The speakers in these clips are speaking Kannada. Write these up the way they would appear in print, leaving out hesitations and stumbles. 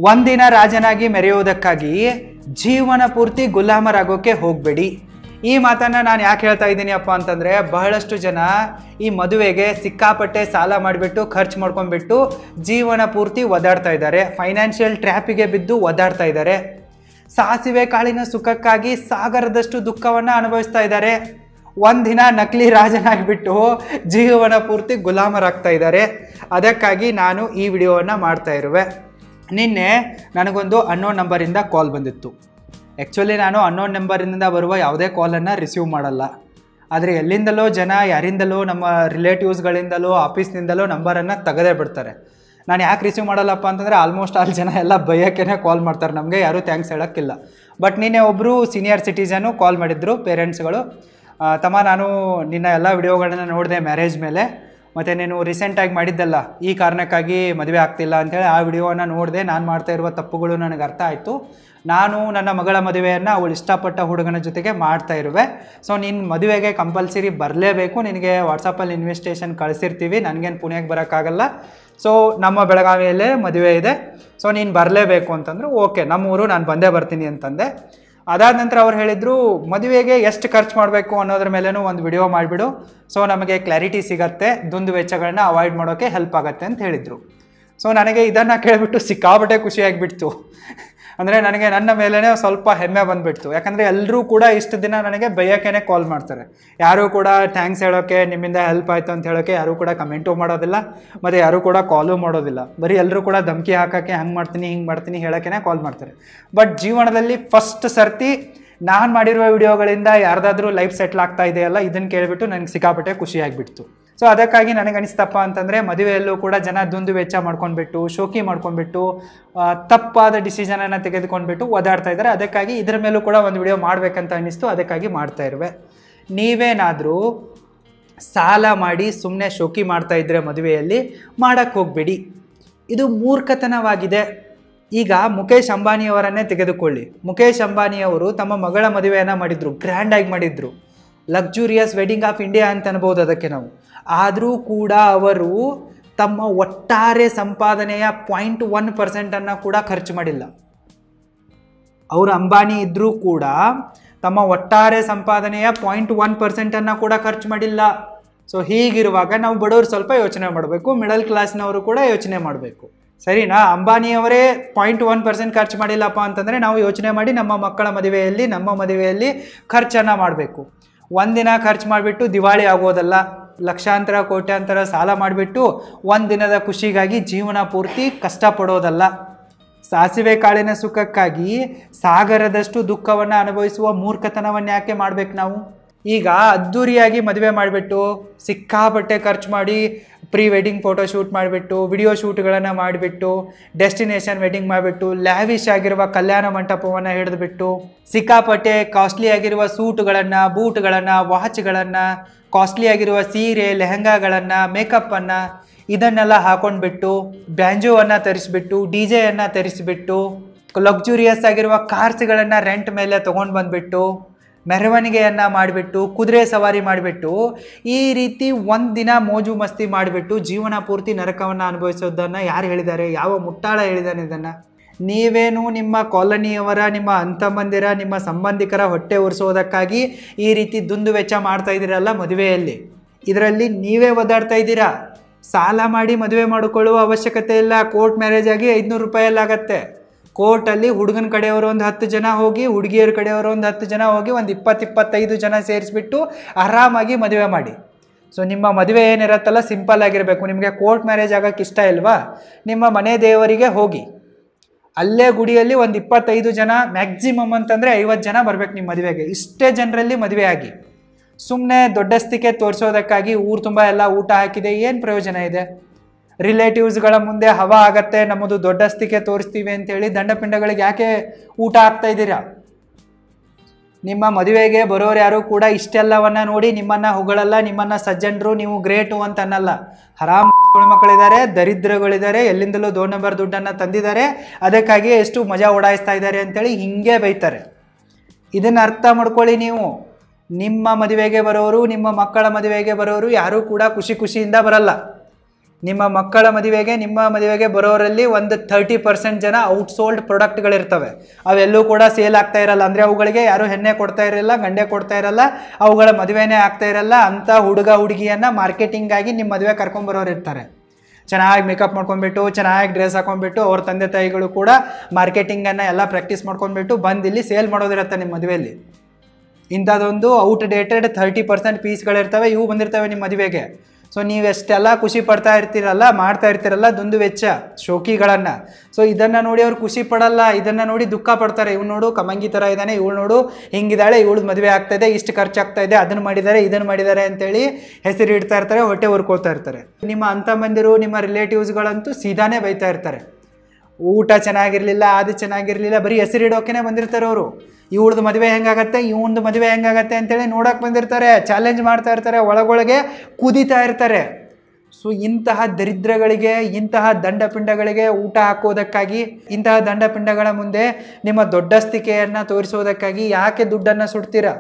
ಒಂದಿನ ರಾಜನಾಗಿ ಮೆರೆಯುವುದಕ್ಕಾಗಿ ಜೀವನ ಪೂರ್ತಿ ಗುಲಾಮರಾಗೋಕೆ ಹೋಗಬೇಡಿ. ಈ ಮಾತನ್ನು ನಾನು ಯಾಕೆ ಹೇಳ್ತಾ ಇದ್ದೀನಿ ಅಪ್ಪ ಅಂತಂದರೆ, ಬಹಳಷ್ಟು ಜನ ಈ ಮದುವೆಗೆ ಸಿಕ್ಕಾಪಟ್ಟೆ ಸಾಲ ಮಾಡಿಬಿಟ್ಟು ಖರ್ಚು ಮಾಡ್ಕೊಂಡ್ಬಿಟ್ಟು ಜೀವನ ಪೂರ್ತಿ ಒದಾಡ್ತಾ ಇದ್ದಾರೆ. ಫೈನಾನ್ಷಿಯಲ್ ಟ್ರ್ಯಾಪಿಗೆ ಬಿದ್ದು ಒದಾಡ್ತಾ ಇದ್ದಾರೆ. ಸಾಸಿವೆ ಕಾಳಿನ ಸುಖಕ್ಕಾಗಿ ಸಾಗರದಷ್ಟು ದುಃಖವನ್ನು ಅನುಭವಿಸ್ತಾ ಇದ್ದಾರೆ. ಒಂದಿನ ನಕಲಿ ರಾಜನಾಗಿಬಿಟ್ಟು ಜೀವನ ಪೂರ್ತಿ ಗುಲಾಮರಾಗ್ತಾ ಇದ್ದಾರೆ. ಅದಕ್ಕಾಗಿ ನಾನು ಈ ವಿಡಿಯೋವನ್ನು ಮಾಡ್ತಾ ಇರುವೆ. ನಿನ್ನೆ ನನಗೊಂದು ಅನ್ನೋನ್ ನಂಬರಿಂದ ಕಾಲ್ ಬಂದಿತ್ತು. ಆ್ಯಕ್ಚುಲಿ ನಾನು ಅನ್ನೋನ್ ನಂಬರಿಂದ ಬರುವ ಯಾವುದೇ ಕಾಲನ್ನು ರಿಸೀವ್ ಮಾಡಲ್ಲ. ಆದರೆ ಎಲ್ಲಿಂದಲೋ ಜನ ಯಾರಿಂದಲೋ ನಮ್ಮ ರಿಲೇಟಿವ್ಸ್ಗಳಿಂದಲೋ ಆಫೀಸ್ನಿಂದಲೋ ನಂಬರನ್ನು ತೆಗೆದೇ ಬಿಡ್ತಾರೆ. ನಾನು ಯಾಕೆ ರಿಸೀವ್ ಮಾಡಲ್ಲಪ್ಪ ಅಂತಂದರೆ ಆಲ್ಮೋಸ್ಟ್ ಆಲ್ ಜನ ಎಲ್ಲ ಬೈಯೋಕ್ಕೇ ಕಾಲ್ ಮಾಡ್ತಾರೆ, ನಮಗೆ ಯಾರೂ ಥ್ಯಾಂಕ್ಸ್ ಹೇಳೋಕ್ಕಿಲ್ಲ. ಬಟ್ ನಿನ್ನೆ ಒಬ್ಬರು ಸೀನಿಯರ್ ಸಿಟಿಜನು ಕಾಲ್ ಮಾಡಿದ್ರು, ಪೇರೆಂಟ್ಸ್ಗಳು. ತಮ್ಮ, ನಾನು ನಿನ್ನ ಎಲ್ಲ ವಿಡಿಯೋಗಳನ್ನ ನೋಡಿದೆ ಮ್ಯಾರೇಜ್ ಮೇಲೆ, ಮತ್ತು ನೀನು ರೀಸೆಂಟಾಗಿ ಮಾಡಿದ್ದಲ್ಲ ಈ ಕಾರಣಕ್ಕಾಗಿ ಮದುವೆ ಆಗ್ತಿಲ್ಲ ಅಂಥೇಳಿ ಆ ವಿಡಿಯೋವನ್ನು ನೋಡಿದೆ. ನಾನು ಮಾಡ್ತಾ ಇರುವ ತಪ್ಪುಗಳು ನನಗೆ ಅರ್ಥ ಆಯಿತು. ನಾನು ನನ್ನ ಮಗಳ ಮದುವೆಯನ್ನು ಅವಳು ಇಷ್ಟಪಟ್ಟ ಹುಡುಗನ ಜೊತೆಗೆ ಮಾಡ್ತಾ ಇರುವೆ. ಸೊ ನಿನ್ನ ಮದುವೆಗೆ ಕಂಪಲ್ಸರಿ ಬರಲೇಬೇಕು. ನಿನಗೆ ವಾಟ್ಸಪ್ಪಲ್ಲಿ ಇನ್ವಿಟೇಷನ್ ಕಳಿಸಿರ್ತೀವಿ, ನನಗೇನು ಪುಣೆಗೆ ಬರೋಕ್ಕಾಗಲ್ಲ. ಸೊ ನಮ್ಮ ಬೆಳಗಾವಿಯಲ್ಲೇ ಮದುವೆ ಇದೆ, ಸೊ ನೀನು ಬರಲೇಬೇಕು ಅಂತಂದರು. ಓಕೆ, ನಮ್ಮೂರು, ನಾನು ಬಂದೇ ಬರ್ತೀನಿ ಅಂತಂದೆ. ಅದಾದ ನಂತರ ಅವ್ರು ಹೇಳಿದರು, ಮದುವೆಗೆ ಎಷ್ಟು ಖರ್ಚು ಮಾಡಬೇಕು ಅನ್ನೋದ್ರ ಮೇಲೇನೂ ಒಂದು ವಿಡಿಯೋ ಮಾಡಿಬಿಡು, ಸೊ ನಮಗೆ ಕ್ಲಾರಿಟಿ ಸಿಗತ್ತೆ, ದುಂದು ವೆಚ್ಚಗಳನ್ನ ಅವಾಯ್ಡ್ ಮಾಡೋಕ್ಕೆ ಹೆಲ್ಪ್ ಆಗುತ್ತೆ ಅಂತ ಹೇಳಿದರು. ಸೊ ನನಗೆ ಇದನ್ನು ಕೇಳಿಬಿಟ್ಟು ಸಿಕ್ಕಾಬಟ್ಟೆ ಖುಷಿಯಾಗಿಬಿಡ್ತು. ಅಂದರೆ ನನಗೆ ನನ್ನ ಮೇಲೇ ಸ್ವಲ್ಪ ಹೆಮ್ಮೆ ಬಂದುಬಿಡ್ತು. ಯಾಕಂದರೆ ಎಲ್ಲರೂ ಕೂಡ ಇಷ್ಟು ದಿನ ನನಗೆ ಬೈಯೋಕ್ಕೇ ಕಾಲ್ ಮಾಡ್ತಾರೆ. ಯಾರೂ ಕೂಡ ಥ್ಯಾಂಕ್ಸ್ ಹೇಳೋಕ್ಕೆ, ನಿಮ್ಮಿಂದ ಹೆಲ್ಪ್ ಆಯಿತು ಅಂತ ಹೇಳೋಕ್ಕೆ ಯಾರೂ ಕೂಡ ಕಮೆಂಟು ಮಾಡೋದಿಲ್ಲ, ಮತ್ತು ಯಾರೂ ಕೂಡ ಕಾಲು ಮಾಡೋದಿಲ್ಲ. ಬರೀ ಎಲ್ಲರೂ ಕೂಡ ಧಮಕಿ ಹಾಕೋಕ್ಕೆ ಹಂಗೆ ಮಾಡ್ತೀನಿ ಹಿಂಗೆ ಮಾಡ್ತೀನಿ ಹೇಳೋಕ್ಕೇ ಕಾಲ್ ಮಾಡ್ತಾರೆ. ಬಟ್ ಜೀವನದಲ್ಲಿ ಫಸ್ಟ್ ಸರ್ತಿ ನಾನು ಮಾಡಿರುವ ವಿಡಿಯೋಗಳಿಂದ ಯಾರ್ದಾದ್ರೂ ಲೈಫ್ ಸೆಟ್ಲ್ ಆಗ್ತಾ ಇದೆಯಲ್ಲ, ಇದನ್ನು ಕೇಳಿಬಿಟ್ಟು ನನಗೆ ಸಿಕ್ಕಾಪಟ್ಟೆ ಖುಷಿಯಾಗಿಬಿಡ್ತು. ಸೊ ಅದಕ್ಕಾಗಿ ನನಗನಿಸ್ತಪ್ಪ ಅಂತಂದರೆ, ಮದುವೆಯಲ್ಲೂ ಕೂಡ ಜನ ದುಂದು ವೆಚ್ಚ ಮಾಡ್ಕೊಂಡ್ಬಿಟ್ಟು, ಶೋಕಿ ಮಾಡ್ಕೊಂಡ್ಬಿಟ್ಟು, ತಪ್ಪಾದ ಡಿಸಿಷನನ್ನು ತೆಗೆದುಕೊಂಡ್ಬಿಟ್ಟು ಓದಾಡ್ತಾ ಇದ್ದಾರೆ. ಅದಕ್ಕಾಗಿ ಇದರ ಮೇಲೂ ಕೂಡ ಒಂದು ವಿಡಿಯೋ ಮಾಡಬೇಕಂತ ಅನ್ನಿಸ್ತು, ಅದಕ್ಕಾಗಿ ಮಾಡ್ತಾ ಇರುವೆ. ನೀವೇನಾದರೂ ಸಾಲ ಮಾಡಿ ಸುಮ್ಮನೆ ಶೋಕಿ ಮಾಡ್ತಾ ಇದ್ದರೆ ಮದುವೆಯಲ್ಲಿ ಮಾಡೋಕ್ಕೆ ಹೋಗಬೇಡಿ. ಇದು ಮೂರ್ಖತನವಾಗಿದೆ. ಈಗ ಮುಖೇಶ್ ಅಂಬಾನಿಯವರನ್ನೇ ತೆಗೆದುಕೊಳ್ಳಿ. ಮುಖೇಶ್ ಅಂಬಾನಿಯವರು ತಮ್ಮ ಮಗಳ ಮದುವೆಯನ್ನು ಮಾಡಿದರು, ಗ್ರ್ಯಾಂಡಾಗಿ ಮಾಡಿದರು. ಲಕ್ಸುರಿಯಸ್ ವೆಡ್ಡಿಂಗ್ ಆಫ್ ಇಂಡಿಯಾ ಅಂತ ಅನ್ಬೋದು ಅದಕ್ಕೆ ನಾವು. ಆದರೂ ಕೂಡ ಅವರು ತಮ್ಮ ಒಟ್ಟಾರೆ ಸಂಪಾದನೆಯ 0.1% ಕೂಡ ಖರ್ಚು ಮಾಡಿಲ್ಲ. ಅವರು ಅಂಬಾನಿ ಇದ್ದರೂ ಕೂಡ ತಮ್ಮ ಒಟ್ಟಾರೆ ಸಂಪಾದನೆಯ 0.1% ಕೂಡ ಖರ್ಚು ಮಾಡಿಲ್ಲ. ಸೊ ಹೀಗಿರುವಾಗ ನಾವು ಬಡವರು ಸ್ವಲ್ಪ ಯೋಚನೆ ಮಾಡಬೇಕು, ಮಿಡಲ್ ಕ್ಲಾಸ್ನವರು ಕೂಡ ಯೋಚನೆ ಮಾಡಬೇಕು. ಸರಿನಾ? ಅಂಬಾನಿಯವರೇ 0.1% ಖರ್ಚು ಮಾಡಿಲ್ಲಪ್ಪ ಅಂತಂದರೆ ನಾವು ಯೋಚನೆ ಮಾಡಿ ನಮ್ಮ ಮಕ್ಕಳ ಮದುವೆಯಲ್ಲಿ, ನಮ್ಮ ಮದುವೆಯಲ್ಲಿ ಖರ್ಚನ್ನು ಮಾಡಬೇಕು. ಒಂದಿನ ಖರ್ಚು ಮಾಡಿಬಿಟ್ಟು ದಿವಾಳಿ ಆಗೋದಲ್ಲ, ಲಕ್ಷಾಂತರ ಕೋಟ್ಯಾಂತರ ಸಾಲ ಮಾಡಿಬಿಟ್ಟು ಒಂದಿನದ ಖುಷಿಗಾಗಿ ಜೀವನ ಪೂರ್ತಿ ಕಷ್ಟಪಡೋದಲ್ಲ. ಸಾಸಿವೆ ಕಾಳಿನ ಸುಖಕ್ಕಾಗಿ ಸಾಗರದಷ್ಟು ದುಃಖವನ್ನು ಅನುಭವಿಸುವ ಮೂರ್ಖತನವನ್ನು ಯಾಕೆ ಮಾಡಬೇಕು ನಾವು? ಈಗ ಅದ್ಧೂರಿಯಾಗಿ ಮದುವೆ ಮಾಡಿಬಿಟ್ಟು ಸಿಕ್ಕಾಪಟ್ಟೆ ಖರ್ಚು ಮಾಡಿ ಪ್ರೀ ವೆಡ್ಡಿಂಗ್ ಫೋಟೋ ಶೂಟ್ ಮಾಡಿಬಿಟ್ಟು, ವಿಡಿಯೋ ಶೂಟ್ಗಳನ್ನು ಮಾಡಿಬಿಟ್ಟು, ಡೆಸ್ಟಿನೇಷನ್ ವೆಡ್ಡಿಂಗ್ ಮಾಡಿಬಿಟ್ಟು, ಲ್ಯಾವಿಶ್ ಆಗಿರುವ ಕಲ್ಯಾಣ ಮಂಟಪವನ್ನು ಹಿಡಿದುಬಿಟ್ಟು, ಸಿಕ್ಕಾಪಟ್ಟೆ ಕಾಸ್ಟ್ಲಿ ಆಗಿರುವ ಸೂಟುಗಳನ್ನು, ಬೂಟ್ಗಳನ್ನು, ವಾಚ್ಗಳನ್ನು, ಕಾಸ್ಟ್ಲಿ ಆಗಿರುವ ಸೀರೆ, ಲೆಹಂಗಾಗಳನ್ನು, ಮೇಕಪ್ಪನ್ನು ಇದನ್ನೆಲ್ಲ ಹಾಕೊಂಡ್ಬಿಟ್ಟು, ಬ್ಯಾಂಜೋವನ್ನು ತರಿಸ್ಬಿಟ್ಟು, DJ-ಯನ್ನು ತರಿಸಿಬಿಟ್ಟು, ಲಕ್ಸುರಿಯಸ್ ಆಗಿರುವ ಕಾರ್ಸ್ಗಳನ್ನು ರೆಂಟ್ ಮೇಲೆ ತೊಗೊಂಡು ಬಂದುಬಿಟ್ಟು, ಮೆರವಣಿಗೆಯನ್ನು ಮಾಡಿಬಿಟ್ಟು, ಕುದುರೆ ಸವಾರಿ ಮಾಡಿಬಿಟ್ಟು, ಈ ರೀತಿ ಒಂದಿನ ಮೋಜು ಮಸ್ತಿ ಮಾಡಿಬಿಟ್ಟು ಜೀವನ ಪೂರ್ತಿ ನರಕವನ್ನು ಅನುಭವಿಸೋದನ್ನು ಯಾರು ಹೇಳಿದ್ದಾರೆ? ಯಾವ ಮುಟ್ಟಾಳ ಹೇಳಿದ್ದಾನೆ ಇದನ್ನು? ನೀವೇನು ನಿಮ್ಮ ಕಾಲೋನಿಯವರ, ನಿಮ್ಮ ಅಂತಂಬಂದಿರ, ನಿಮ್ಮ ಸಂಬಂಧಿಕರ ಹೊಟ್ಟೆ ಉರಿಸೋದಕ್ಕಾಗಿ ಈ ರೀತಿ ದುಂದು ವೆಚ್ಚ ಮಾಡ್ತಾ ಇದ್ದೀರಲ್ಲ ಮದುವೆಯಲ್ಲಿ. ಇದರಲ್ಲಿ ನೀವೇ ಒದ್ದಾಡ್ತಾ ಇದ್ದೀರಾ. ಸಾಲ ಮಾಡಿ ಮದುವೆ ಮಾಡಿಕೊಳ್ಳುವ ಅವಶ್ಯಕತೆ ಇಲ್ಲ. ಕೋರ್ಟ್ ಮ್ಯಾರೇಜ್ ಆಗಿ 500 ರೂಪಾಯಲ್ಲಾಗತ್ತೆ. ಕೋರ್ಟಲ್ಲಿ ಹುಡುಗನ ಕಡೆಯವರು ಒಂದು 10 ಜನ ಹೋಗಿ, ಹುಡುಗಿಯರ ಕಡೆಯವರು ಒಂದು 10 ಜನ ಹೋಗಿ, ಒಂದು 20-25 ಜನ ಸೇರಿಸ್ಬಿಟ್ಟು ಆರಾಮಾಗಿ ಮದುವೆ ಮಾಡಿ. ಸೊ ನಿಮ್ಮ ಮದುವೆ ಏನಿರತ್ತಲ್ಲ ಸಿಂಪಲ್ ಆಗಿರಬೇಕು. ನಿಮಗೆ ಕೋರ್ಟ್ ಮ್ಯಾರೇಜ್ ಆಗೋಕ್ಕೆ ಇಷ್ಟ ಇಲ್ವಾ? ನಿಮ್ಮ ಮನೆ ದೇವರಿಗೆ ಹೋಗಿ, ಅಲ್ಲೇ ಗುಡಿಯಲ್ಲಿ ಒಂದು 25 ಜನ, ಮ್ಯಾಕ್ಸಿಮಮ್ ಅಂತಂದರೆ 50 ಜನ ಬರಬೇಕು ನಿಮ್ಮ ಮದುವೆಗೆ. ಇಷ್ಟೇ ಜನರಲ್ಲಿ ಮದುವೆ ಆಗಿ. ಸುಮ್ಮನೆ ದೊಡ್ಡಸ್ತಿಕೆ ತೋರಿಸೋದಕ್ಕಾಗಿ ಊರು ತುಂಬ ಎಲ್ಲ ಊಟ ಹಾಕಿದೆ, ಏನು ಪ್ರಯೋಜನ ಇದೆ? ರಿಲೇಟಿವ್ಸ್ಗಳ ಮುಂದೆ ಹವಾ ಆಗತ್ತೆ, ನಮ್ಮದು ದೊಡ್ಡಸ್ತಿಕೆ ತೋರಿಸ್ತೀವಿ ಅಂತೇಳಿ ದಂಡಪಿಂಡಗಳಿಗೆ ಯಾಕೆ ಊಟ ಹಾಕ್ತಾ ಇದ್ದೀರಾ? ನಿಮ್ಮ ಮದುವೆಗೆ ಬರೋರು ಯಾರು ಕೂಡ ಇಷ್ಟೆಲ್ಲವನ್ನ ನೋಡಿ ನಿಮ್ಮನ್ನು ಹೊಗಳಲ್ಲ, ನಿಮ್ಮನ್ನು ಸಜ್ಜನರು ನೀವು ಗ್ರೇಟು ಅಂತ ಅನ್ನಲ್ಲ. ಹರಾಮ್ ಮಕ್ಕಳಿದ್ದಾರೆ, ದರಿದ್ರಗಳಿದ್ದಾರೆ, ಎಲ್ಲಿಂದಲೂ 2 ನಂಬರ್ ದುಡ್ಡನ್ನು ತಂದಿದ್ದಾರೆ, ಅದಕ್ಕಾಗಿ ಎಷ್ಟು ಮಜಾ ಓಡಾಯಿಸ್ತಾ ಇದ್ದಾರೆ ಅಂತೇಳಿ ಹಿಂಗೆ ಬೈತಾರೆ. ಇದನ್ನು ಅರ್ಥ ಮಾಡ್ಕೊಳ್ಳಿ ನೀವು. ನಿಮ್ಮ ಮದುವೆಗೆ ಬರೋರು, ನಿಮ್ಮ ಮಕ್ಕಳ ಮದುವೆಗೆ ಬರೋರು ಯಾರೂ ಕೂಡ ಖುಷಿಯಿಂದ ಬರಲ್ಲ. ನಿಮ್ಮ ಮಕ್ಕಳ ಮದುವೆಗೆ, ನಿಮ್ಮ ಮದುವೆಗೆ ಬರೋರಲ್ಲಿ ಒಂದು 30% ಜನ ಔಟ್ಸೋಲ್ಡ್ ಪ್ರಾಡಕ್ಟ್ಗಳಿರ್ತವೆ. ಅವೆಲ್ಲೂ ಕೂಡ ಸೇಲ್ ಆಗ್ತಾ ಇರಲ್ಲ. ಅಂದರೆ ಅವುಗಳಿಗೆ ಯಾರು ಹೆಣ್ಣೆ ಕೊಡ್ತಾ ಇರಲ್ಲ, ಗಂಡೆ ಕೊಡ್ತಾ ಇರಲ್ಲ, ಅವುಗಳ ಮದುವೆನೇ ಆಗ್ತಾ ಇರಲ್ಲ. ಅಂಥ ಹುಡುಗ ಹುಡುಗಿಯನ್ನು ಮಾರ್ಕೆಟಿಂಗ್ ಆಗಿ ನಿಮ್ಮ ಮದುವೆ ಕರ್ಕೊಂಬರೋರು ಇರ್ತಾರೆ. ಚೆನ್ನಾಗಿ ಮೇಕಪ್ ಮಾಡ್ಕೊಂಡ್ಬಿಟ್ಟು, ಚೆನ್ನಾಗಿ ಡ್ರೆಸ್ ಹಾಕೊಂಡ್ಬಿಟ್ಟು, ಅವ್ರ ತಂದೆ ತಾಯಿಗಳು ಕೂಡ ಮಾರ್ಕೆಟಿಂಗನ್ನು ಎಲ್ಲ ಪ್ರಾಕ್ಟೀಸ್ ಮಾಡ್ಕೊಂಡ್ಬಿಟ್ಟು ಬಂದು ಇಲ್ಲಿ ಸೇಲ್ ಮಾಡೋದಿರುತ್ತೆ ನಿಮ್ಮ ಮದುವೆಯಲ್ಲಿ. ಇಂಥದ್ದೊಂದು ಔಟ್ಡೇಟೆಡ್ 30% ಪೀಸ್ಗಳಿರ್ತವೆ, ಇವು ಬಂದಿರ್ತವೆ ನಿಮ್ಮ ಮದುವೆಗೆ. ಸೊ ನೀವೆಷ್ಟೆಲ್ಲ ಖುಷಿ ಪಡ್ತಾ ಇರ್ತೀರಲ್ಲ, ಮಾಡ್ತಾ ಇರ್ತೀರಲ್ಲ ದುಂದು ವೆಚ್ಚ ಶೋಕಿಗಳನ್ನು. ಸೊ ಇದನ್ನು ನೋಡಿ ಅವ್ರು ಖುಷಿ ಪಡಲ್ಲ, ಇದನ್ನು ನೋಡಿ ದುಃಖ ಪಡ್ತಾರೆ. ಇವ್ನು ನೋಡು ಕಮಂಗಿ ಥರ ಇದ್ದಾನೆ, ಇವಳು ನೋಡು ಹಿಂಗಿದ್ದಾಳೆ, ಇವಳು ಮದುವೆ ಆಗ್ತಾಯಿದೆ, ಇಷ್ಟು ಖರ್ಚಾಗ್ತಾ ಇದೆ, ಅದನ್ನು ಮಾಡಿದ್ದಾರೆ ಇದನ್ನು ಮಾಡಿದ್ದಾರೆ ಅಂತೇಳಿ ಹೆಸರು ಇಡ್ತಾ ಇರ್ತಾರೆ, ಹೊಟ್ಟೆ ಹುರ್ಕೊಳ್ತಾ ಇರ್ತಾರೆ. ನಿಮ್ಮ ಅಂಥ ಮಂದಿರು, ನಿಮ್ಮ ರಿಲೇಟಿವ್ಸ್ಗಳಂತೂ ಸೀದಾನೇ ಬೈತಾ ಇರ್ತಾರೆ. ಊಟ ಚೆನ್ನಾಗಿರಲಿಲ್ಲ, ಅದು ಚೆನ್ನಾಗಿರಲಿಲ್ಲ, ಬರೀ ಹೆಸರಿಡೋಕೆ ಬಂದಿರ್ತಾರೆ ಅವರು. ಇವಳ್ದು ಮದುವೆ ಹೆಂಗಾಗತ್ತೆ, ಇವೊಂದು ಮದುವೆ ಹೆಂಗಾಗತ್ತೆ ಅಂತೇಳಿ ನೋಡೋಕೆ ಬಂದಿರ್ತಾರೆ, ಚಾಲೆಂಜ್ ಮಾಡ್ತಾ ಇರ್ತಾರೆ, ಒಳಗೊಳಗೆ ಕುದೀತಾ ಇರ್ತಾರೆ. ಸೊ ಇಂತಹ ದರಿದ್ರಗಳಿಗೆ, ಇಂತಹ ದಂಡಪಿಂಡಗಳಿಗೆ ಊಟ ಹಾಕೋದಕ್ಕಾಗಿ, ಇಂತಹ ದಂಡಪಿಂಡಗಳ ಮುಂದೆ ನಿಮ್ಮ ದೊಡ್ಡಸ್ತಿಕೆಯನ್ನು ತೋರಿಸೋದಕ್ಕಾಗಿ ಯಾಕೆ ದುಡ್ಡನ್ನು ಸುಡ್ತೀರಾ?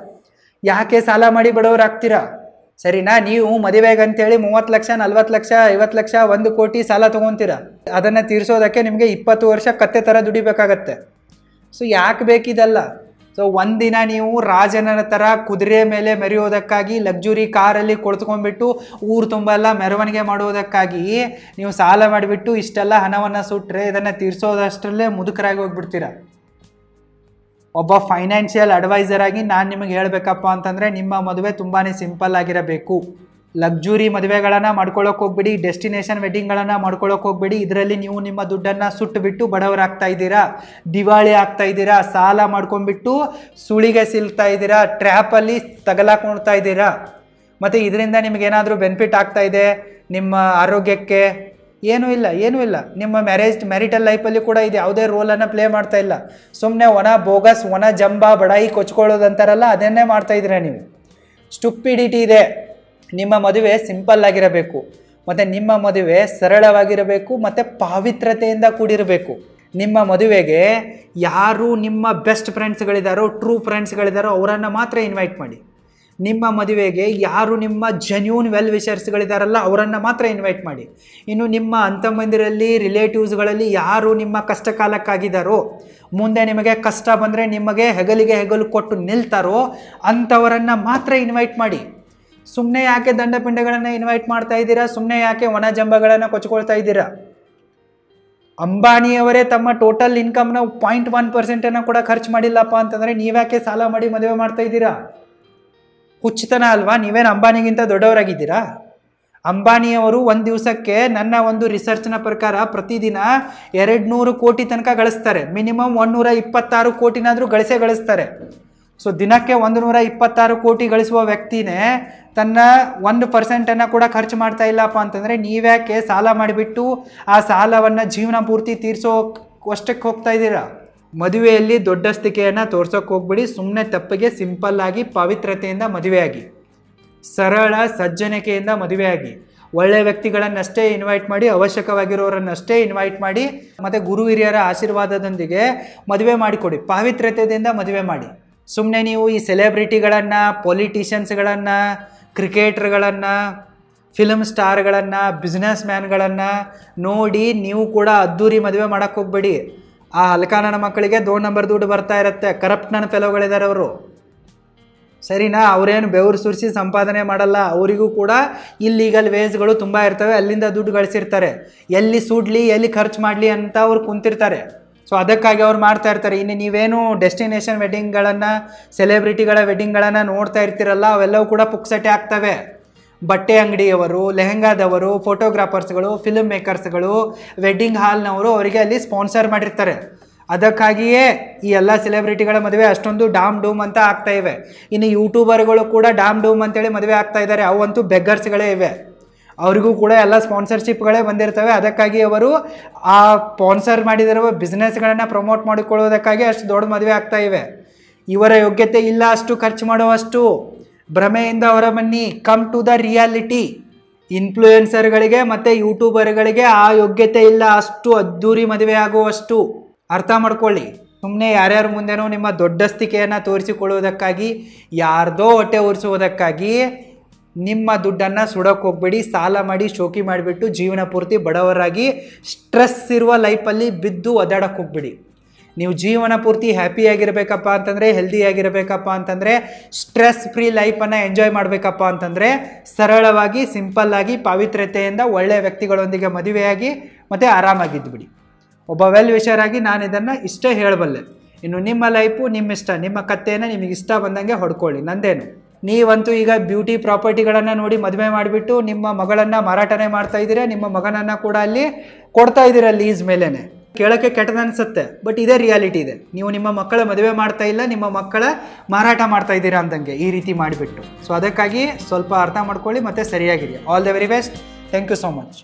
ಯಾಕೆ ಸಾಲ ಮಾಡಿ ಬಡವರಾಗ್ತೀರಾ? ಸರಿನಾ? ನೀವು ಮದುವೆಗೆ ಅಂತೇಳಿ 30 ಲಕ್ಷ, 40 ಲಕ್ಷ, 50 ಲಕ್ಷ, 1 ಕೋಟಿ ಸಾಲ ತೊಗೊತೀರ. ಅದನ್ನು ತೀರಿಸೋದಕ್ಕೆ ನಿಮಗೆ 20 ವರ್ಷ ಕತ್ತೆ ಥರ ದುಡಿಬೇಕಾಗತ್ತೆ. ಸೊ ಯಾಕೆ ಬೇಕಿದಲ್ಲ? ಸೊ ಒಂದಿನ ನೀವು ರಾಜನ ಥರ ಕುದುರೆ ಮೇಲೆ ಮೆರೆಯೋದಕ್ಕಾಗಿ, ಲಕ್ಸುರಿ ಕಾರಲ್ಲಿ ಕುಳಿತುಕೊಂಡ್ಬಿಟ್ಟು ಊರು ತುಂಬ ಎಲ್ಲ ಮೆರವಣಿಗೆ ಮಾಡೋದಕ್ಕಾಗಿ ನೀವು ಸಾಲ ಮಾಡಿಬಿಟ್ಟು ಇಷ್ಟೆಲ್ಲ ಹಣವನ್ನು ಸುಟ್ಟರೆ ಇದನ್ನು ತೀರಿಸೋದಷ್ಟರಲ್ಲೇ ಮುದುಕರಾಗಿ ಹೋಗ್ಬಿಡ್ತೀರ. ಒಬ್ಬ ಫೈನಾನ್ಷಿಯಲ್ ಅಡ್ವೈಸರ್ ಆಗಿ ನಾನು ನಿಮಗೆ ಹೇಳಬೇಕಪ್ಪ ಅಂತಂದರೆ, ನಿಮ್ಮ ಮದುವೆ ತುಂಬಾ ಸಿಂಪಲ್ ಆಗಿರಬೇಕು. ಲಕ್ಸುರಿ ಮದುವೆಗಳನ್ನು ಮಾಡ್ಕೊಳ್ಳೋಕೆ ಹೋಗ್ಬೇಡಿ, ಡೆಸ್ಟಿನೇಷನ್ ವೆಡ್ಡಿಂಗ್ಗಳನ್ನು ಮಾಡ್ಕೊಳ್ಳೋಕೆ ಹೋಗ್ಬೇಡಿ. ಇದರಲ್ಲಿ ನೀವು ನಿಮ್ಮ ದುಡ್ಡನ್ನು ಸುಟ್ಟುಬಿಟ್ಟು ಬಡವರಾಗ್ತಾ ಇದ್ದೀರಾ, ದಿವಾಳಿ ಆಗ್ತಾ ಇದ್ದೀರಾ, ಸಾಲ ಮಾಡ್ಕೊಂಡ್ಬಿಟ್ಟು ಸುಳಿಗೆ ಸಿಲ್ತಾ ಇದ್ದೀರಾ, ಟ್ರ್ಯಾಪಲ್ಲಿ ತಗಲಾಕೊಳ್ತಾ ಇದ್ದೀರಾ. ಮತ್ತು ಇದರಿಂದ ನಿಮಗೇನಾದರೂ ಬೆನಿಫಿಟ್ ಆಗ್ತಾ ಇದೆ ನಿಮ್ಮ ಆರೋಗ್ಯಕ್ಕೆ? ಏನೂ ಇಲ್ಲ. ನಿಮ್ಮ ಮ್ಯಾರಿಟಲ್ ಲೈಫಲ್ಲಿ ಕೂಡ ಇದು ಯಾವುದೇ ರೋಲನ್ನು ಪ್ಲೇ ಮಾಡ್ತಾ ಇಲ್ಲ. ಸುಮ್ಮನೆ ಒಣ ಬೋಗಸ್, ಒಣ ಜಂಬ, ಬಡಾಯಿ ಕೊಚ್ಕೊಳ್ಳೋದಂತಾರಲ್ಲ, ಅದನ್ನೇ ಮಾಡ್ತಾ ಇದ್ದೀರಾ ನೀವು. ಸ್ಟುಪಿಡಿಟಿ ಇದೆ. ನಿಮ್ಮ ಮದುವೆ ಸಿಂಪಲ್ ಆಗಿರಬೇಕು, ಮತ್ತು ನಿಮ್ಮ ಮದುವೆ ಸರಳವಾಗಿರಬೇಕು, ಮತ್ತು ಪಾವಿತ್ರತೆಯಿಂದ ಕೂಡಿರಬೇಕು. ನಿಮ್ಮ ಮದುವೆಗೆ ಯಾರು ನಿಮ್ಮ ಬೆಸ್ಟ್ ಫ್ರೆಂಡ್ಸ್ಗಳಿದ್ದಾರೋ, ಟ್ರೂ ಫ್ರೆಂಡ್ಸ್ಗಳಿದ್ದಾರೋ ಅವರನ್ನು ಮಾತ್ರ ಇನ್ವೈಟ್ ಮಾಡಿ. ನಿಮ್ಮ ಮದುವೆಗೆ ಯಾರು ನಿಮ್ಮ ಜೆನ್ಯೂನ್ ವೆಲ್ ವಿಷರ್ಸ್ಗಳಿದ್ದಾರಲ್ಲ ಅವರನ್ನು ಮಾತ್ರ ಇನ್ವೈಟ್ ಮಾಡಿ. ಇನ್ನು ನಿಮ್ಮ ಅಂತಂಬಂದಿರಲ್ಲಿ, ರಿಲೇಟಿವ್ಸ್ಗಳಲ್ಲಿ ಯಾರು ನಿಮ್ಮ ಕಷ್ಟ ಕಾಲಕ್ಕಾಗಿದ್ದಾರೋ, ಮುಂದೆ ನಿಮಗೆ ಕಷ್ಟ ಬಂದರೆ ನಿಮಗೆ ಹೆಗಲಿಗೆ ಹೆಗಲು ಕೊಟ್ಟು ನಿಲ್ತಾರೋ ಅಂಥವರನ್ನು ಮಾತ್ರ ಇನ್ವೈಟ್ ಮಾಡಿ. ಸುಮ್ಮನೆ ಯಾಕೆ ದಂಡಪಿಂಡಗಳನ್ನು ಇನ್ವೈಟ್ ಮಾಡ್ತಾ ಇದ್ದೀರಾ? ಸುಮ್ಮನೆ ಯಾಕೆ ಒಣ ಜಂಬಗಳನ್ನು ಕೊಚ್ಕೊಳ್ತಾ ಇದ್ದೀರಾ? ಅಂಬಾನಿಯವರೇ ತಮ್ಮ ಟೋಟಲ್ ಇನ್ಕಮ್ನ 0.1% ಕೂಡ ಖರ್ಚು ಮಾಡಿಲ್ಲಪ್ಪ ಅಂತಂದರೆ ನೀವ್ಯಾಕೆ ಸಾಲ ಮಾಡಿ ಮದುವೆ ಮಾಡ್ತಾ ಇದ್ದೀರಾ? ಹುಚ್ಚತನ ಅಲ್ವಾ? ನೀವೇನು ಅಂಬಾನಿಗಿಂತ ದೊಡ್ಡವರಾಗಿದ್ದೀರಾ? ಅಂಬಾನಿಯವರು ಒಂದು ದಿವಸಕ್ಕೆ ನನ್ನ ಒಂದು ರಿಸರ್ಚ್ನ ಪ್ರಕಾರ ಪ್ರತಿದಿನ 200 ಕೋಟಿ ತನಕ ಗಳಿಸ್ತಾರೆ. ಮಿನಿಮಮ್ 126 ಕೋಟಿನಾದರೂ ಗಳಿಸ್ತಾರೆ. ಸೊ ದಿನಕ್ಕೆ 126 ಕೋಟಿ ಗಳಿಸುವ ವ್ಯಕ್ತಿನೇ ತನ್ನ 1% ಕೂಡ ಖರ್ಚು ಮಾಡ್ತಾ ಇಲ್ಲಪ್ಪ ಅಂತಂದರೆ ನೀವ್ಯಾಕೆ ಸಾಲ ಮಾಡಿಬಿಟ್ಟು ಆ ಸಾಲವನ್ನು ಜೀವನ ಪೂರ್ತಿ ತೀರಿಸೋವಷ್ಟಕ್ಕೆ ಹೋಗ್ತಾ ಇದ್ದೀರಾ? ಮದುವೆಯಲ್ಲಿ ದೊಡ್ಡಸ್ತಿಕೆಯನ್ನು ತೋರ್ಸೋಕೆ ಹೋಗ್ಬಿಡಿ. ಸುಮ್ಮನೆ ತಪ್ಪಿಗೆ ಸಿಂಪಲ್ಲಾಗಿ ಪವಿತ್ರತೆಯಿಂದ ಮದುವೆಯಾಗಿ, ಸರಳ ಸಜ್ಜನಿಕೆಯಿಂದ ಮದುವೆಯಾಗಿ, ಒಳ್ಳೆಯ ವ್ಯಕ್ತಿಗಳನ್ನಷ್ಟೇ ಇನ್ವೈಟ್ ಮಾಡಿ, ಅವಶ್ಯಕವಾಗಿರೋರನ್ನಷ್ಟೇ ಇನ್ವೈಟ್ ಮಾಡಿ, ಮತ್ತು ಗುರು ಹಿರಿಯರ ಆಶೀರ್ವಾದದೊಂದಿಗೆ ಮದುವೆ ಮಾಡಿಕೊಡಿ. ಪಾವಿತ್ರತೆಯಿಂದ ಮದುವೆ ಮಾಡಿ. ಸುಮ್ಮನೆ ನೀವು ಈ ಸೆಲೆಬ್ರಿಟಿಗಳನ್ನು, ಪೊಲಿಟಿಷಿಯನ್ಸ್ಗಳನ್ನು, ಕ್ರಿಕೆಟ್ರ್ಗಳನ್ನು, ಫಿಲ್ಮ್ ಸ್ಟಾರ್ಗಳನ್ನು, ಬಿಸ್ನೆಸ್ ಮ್ಯಾನ್ಗಳನ್ನು ನೋಡಿ ನೀವು ಕೂಡ ಅದ್ದೂರಿ ಮದುವೆ ಮಾಡೋಕ್ಕೆ ಹೋಗ್ಬೇಡಿ. ಆ ಹಲ್ಕಾನನ ಮಕ್ಕಳಿಗೆ 2 ನಂಬರ್ ದುಡ್ಡು ಬರ್ತಾ ಇರುತ್ತೆ. ಕರಪ್ಟ್ ನನ್ನ ಫೆಲೋಗಳಿದ್ದಾರೆ ಅವರು, ಸರಿನಾ? ಅವರೇನು ಬೆವರು ಸುರಿಸಿ ಸಂಪಾದನೆ ಮಾಡಲ್ಲ. ಅವರಿಗೂ ಕೂಡ ಇಲ್ಲೀಗಲ್ ವೇಸ್ಗಳು ತುಂಬ ಇರ್ತವೆ, ಅಲ್ಲಿಂದ ದುಡ್ಡು ಗಳಿಸಿರ್ತಾರೆ. ಎಲ್ಲಿ ಸುಡ್ಲಿ, ಎಲ್ಲಿ ಖರ್ಚು ಮಾಡಲಿ ಅಂತ ಅವ್ರು ಕುಂತಿರ್ತಾರೆ. ಸೊ ಅದಕ್ಕಾಗಿ ಅವ್ರು ಮಾಡ್ತಾ ಇರ್ತಾರೆ. ಇನ್ನು ನೀವೇನು ಡೆಸ್ಟಿನೇಷನ್ ವೆಡ್ಡಿಂಗ್ಗಳನ್ನು, ಸೆಲೆಬ್ರಿಟಿಗಳ ವೆಡ್ಡಿಂಗ್ಗಳನ್ನು ನೋಡ್ತಾ ಇರ್ತೀರಲ್ಲ, ಅವೆಲ್ಲವೂ ಕೂಡ ಪುಕ್ಸಟೆ ಆಗ್ತವೆ. ಬಟ್ಟೆ ಅಂಗಡಿಯವರು, ಲೆಹೆಂಗಾದವರು, ಫೋಟೋಗ್ರಾಫರ್ಸ್ಗಳು, ಫಿಲ್ಮ್ ಮೇಕರ್ಸ್ಗಳು, ವೆಡ್ಡಿಂಗ್ ಹಾಲ್ನವರು ಅವರಿಗೆ ಅಲ್ಲಿ ಸ್ಪಾನ್ಸರ್ ಮಾಡಿರ್ತಾರೆ. ಅದಕ್ಕಾಗಿಯೇ ಈ ಎಲ್ಲ ಸೆಲೆಬ್ರಿಟಿಗಳ ಮದುವೆ ಅಷ್ಟೊಂದು ಡಾಮ್ ಡೂಮ್ ಅಂತ ಆಗ್ತಾ ಇವೆ. ಇನ್ನು ಯೂಟ್ಯೂಬರ್ಗಳು ಕೂಡ ಡಾಮ್ ಡೂಮ್ ಅಂತೇಳಿ ಮದುವೆ ಆಗ್ತಾ ಇದ್ದಾರೆ. ಅವಂತೂ ಬೆಗ್ಗರ್ಸ್ಗಳೇ ಇವೆ. ಅವರಿಗೂ ಕೂಡ ಎಲ್ಲ ಸ್ಪಾನ್ಸರ್ಶಿಪ್ಗಳೇ ಬಂದಿರ್ತವೆ. ಅದಕ್ಕಾಗಿ ಅವರು ಆ ಸ್ಪಾನ್ಸರ್ ಮಾಡಿದಿರುವ ಬಿಸ್ನೆಸ್ಗಳನ್ನು ಪ್ರಮೋಟ್ ಮಾಡಿಕೊಳ್ಳೋದಕ್ಕಾಗಿ ಅಷ್ಟು ದೊಡ್ಡ ಮದುವೆ ಆಗ್ತಾ ಇವೆ. ಇವರ ಯೋಗ್ಯತೆ ಇಲ್ಲ ಅಷ್ಟು ಖರ್ಚು ಮಾಡುವಷ್ಟು. ಭ್ರಮೆಯಿಂದ ಹೊರಬನ್ನಿ. Come to the reality. ಇನ್ಫ್ಲೂಯೆನ್ಸರ್ಗಳಿಗೆ ಮತ್ತು ಯೂಟ್ಯೂಬರ್ಗಳಿಗೆ ಆ ಯೋಗ್ಯತೆ ಇಲ್ಲ ಅಷ್ಟು ಅದ್ದೂರಿ ಮದುವೆ ಆಗುವಷ್ಟು. ಅರ್ಥ ಮಾಡ್ಕೊಳ್ಳಿ. ಸುಮ್ಮನೆ ಯಾರ್ಯಾರ ಮುಂದೆನೂ ನಿಮ್ಮ ದೊಡ್ಡಸ್ತಿಕೆಯನ್ನು ತೋರಿಸಿಕೊಳ್ಳುವುದಕ್ಕಾಗಿ, ಯಾರ್ದೋ ಹೊಟ್ಟೆ ಉರಿಸುವುದಕ್ಕಾಗಿ ನಿಮ್ಮ ದುಡ್ಡನ್ನು ಸುಡೋಕೆ ಹೋಗ್ಬೇಡಿ. ಸಾಲ ಮಾಡಿ ಶೋಕಿ ಮಾಡಿಬಿಟ್ಟು ಜೀವನ ಪೂರ್ತಿ ಬಡವರಾಗಿ ಸ್ಟ್ರೆಸ್ ಇರುವ ಲೈಫಲ್ಲಿ ಬಿದ್ದು ಒದ್ದಾಡಕ್ಕೆ ಹೋಗ್ಬೇಡಿ. ನೀವು ಜೀವನ ಪೂರ್ತಿ ಹ್ಯಾಪಿಯಾಗಿರ್ಬೇಕಪ್ಪ ಅಂತಂದರೆ, ಹೆಲ್ದಿಯಾಗಿರ್ಬೇಕಪ್ಪ ಅಂತಂದರೆ, ಸ್ಟ್ರೆಸ್ ಫ್ರೀ ಲೈಫನ್ನು ಎಂಜಾಯ್ ಮಾಡಬೇಕಪ್ಪ ಅಂತಂದರೆ ಸರಳವಾಗಿ ಸಿಂಪಲ್ಲಾಗಿ ಪಾವಿತ್ರ್ಯತೆಯಿಂದ ಒಳ್ಳೆಯ ವ್ಯಕ್ತಿಗಳೊಂದಿಗೆ ಮದುವೆಯಾಗಿ ಮತ್ತು ಆರಾಮಾಗಿದ್ದುಬಿಡಿ. ಒಬ್ಬ ವೆಲ್ ವಿಷರ್ ಆಗಿ ನಾನು ಇದನ್ನು ಇಷ್ಟೇ ಹೇಳಬಲ್ಲೆ. ಇನ್ನು ನಿಮ್ಮ ಲೈಫು ನಿಮ್ಮ ಇಷ್ಟ, ನಿಮ್ಮ ಕಥೆಯನ್ನು ನಿಮಗೆ ಇಷ್ಟ ಬಂದಂಗೆ ಹೊಡ್ಕೊಳ್ಳಿ, ನಂದೇನು. ನೀವಂತೂ ಈಗ ಬ್ಯೂಟಿ ಪ್ರಾಪರ್ಟಿಗಳನ್ನು ನೋಡಿ ಮದುವೆ ಮಾಡಿಬಿಟ್ಟು ನಿಮ್ಮ ಮಗಳನ್ನು ಮಾರಾಟನೇ ಮಾಡ್ತಾ ಇದ್ದೀರಾ, ನಿಮ್ಮ ಮಗನನ್ನು ಕೂಡ ಅಲ್ಲಿ ಕೊಡ್ತಾ ಇದ್ದೀರಾ ಲೀಸ್ ಮೇಲೇ. ಕೇಳೋಕ್ಕೆ ಕೆಟ್ಟದ ಅನಿಸುತ್ತೆ, ಬಟ್ ಇದೇ ರಿಯಾಲಿಟಿ ಇದೆ. ನೀವು ನಿಮ್ಮ ಮಕ್ಕಳ ಮದುವೆ ಮಾಡ್ತಾ ಇಲ್ಲ, ನಿಮ್ಮ ಮಕ್ಕಳ ಮಾರಾಟ ಮಾಡ್ತಾ ಇದ್ದೀರಾ ಅಂದಂಗೆ ಈ ರೀತಿ ಮಾಡಿಬಿಟ್ಟು. ಸೊ ಅದಕ್ಕಾಗಿ ಸ್ವಲ್ಪ ಅರ್ಥ ಮಾಡ್ಕೊಳ್ಳಿ ಮತ್ತು ಸರಿಯಾಗಿರಿ. All the very best. Thank you so much.